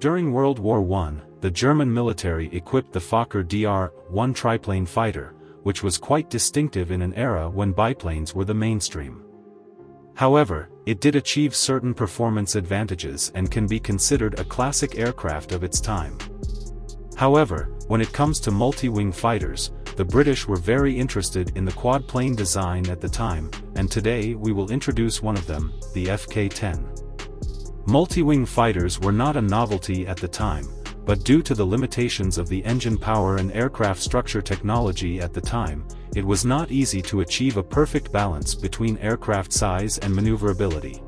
During World War I, the German military equipped the Fokker Dr-1 triplane fighter, which was quite distinctive in an era when biplanes were the mainstream. However, it did achieve certain performance advantages and can be considered a classic aircraft of its time. However, when it comes to multi-wing fighters, the British were very interested in the quad-plane design at the time, and today we will introduce one of them, the FK10. Multi-wing fighters were not a novelty at the time, but due to the limitations of the engine power and aircraft structure technology at the time, it was not easy to achieve a perfect balance between aircraft size and maneuverability.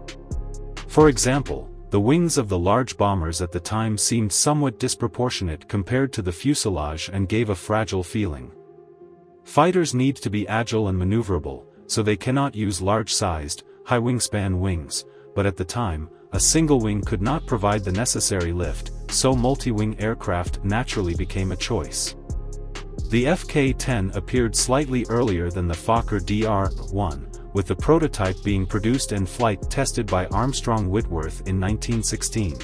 For example, the wings of the large bombers at the time seemed somewhat disproportionate compared to the fuselage and gave a fragile feeling. Fighters need to be agile and maneuverable, so they cannot use large-sized, high wingspan wings, but at the time, a single wing could not provide the necessary lift, so multi-wing aircraft naturally became a choice. The FK10 appeared slightly earlier than the Fokker Dr-1, with the prototype being produced and flight tested by Armstrong Whitworth in 1916.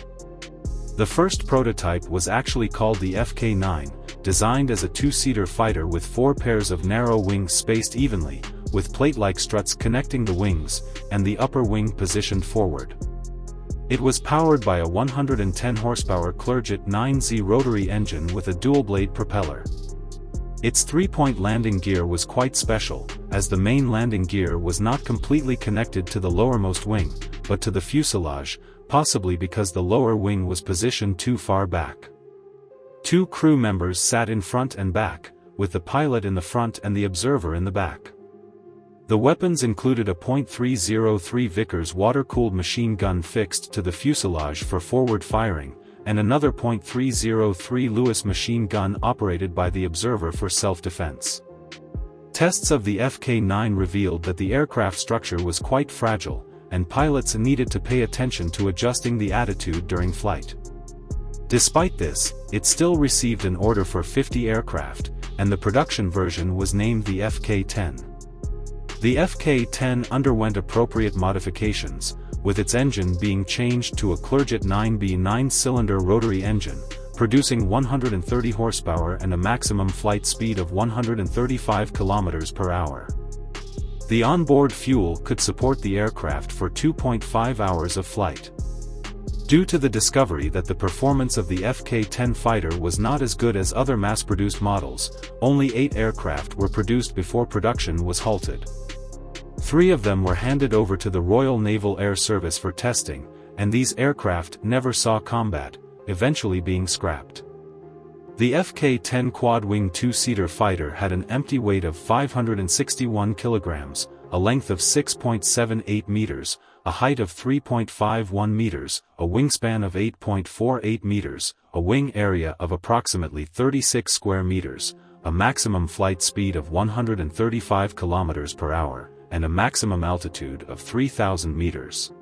The first prototype was actually called the FK9, designed as a two-seater fighter with 4 pairs of narrow wings spaced evenly, with plate-like struts connecting the wings, and the upper wing positioned forward. It was powered by a 110 horsepower Clerget 9Z rotary engine with a dual-blade propeller. Its 3-point landing gear was quite special, as the main landing gear was not completely connected to the lowermost wing, but to the fuselage, possibly because the lower wing was positioned too far back. 2 crew members sat in front and back, with the pilot in the front and the observer in the back. The weapons included a .303 Vickers water-cooled machine gun fixed to the fuselage for forward firing, and another .303 Lewis machine gun operated by the observer for self-defense. Tests of the FK9 revealed that the aircraft structure was quite fragile, and pilots needed to pay attention to adjusting the attitude during flight. Despite this, it still received an order for 50 aircraft, and the production version was named the FK10. The FK10 underwent appropriate modifications, with its engine being changed to a Clerget 9B 9-cylinder rotary engine, producing 130 horsepower and a maximum flight speed of 135 km per hour. The onboard fuel could support the aircraft for 2.5 hours of flight. Due to the discovery that the performance of the FK10 fighter was not as good as other mass-produced models, only 8 aircraft were produced before production was halted. 3 of them were handed over to the Royal Naval Air Service for testing, and these aircraft never saw combat, eventually being scrapped. The FK10 quad-wing 2-seater fighter had an empty weight of 561 kilograms, a length of 6.78 meters, a height of 3.51 meters, a wingspan of 8.48 meters, a wing area of approximately 36 square meters, a maximum flight speed of 135 km per hour, and a maximum altitude of 3,000 meters.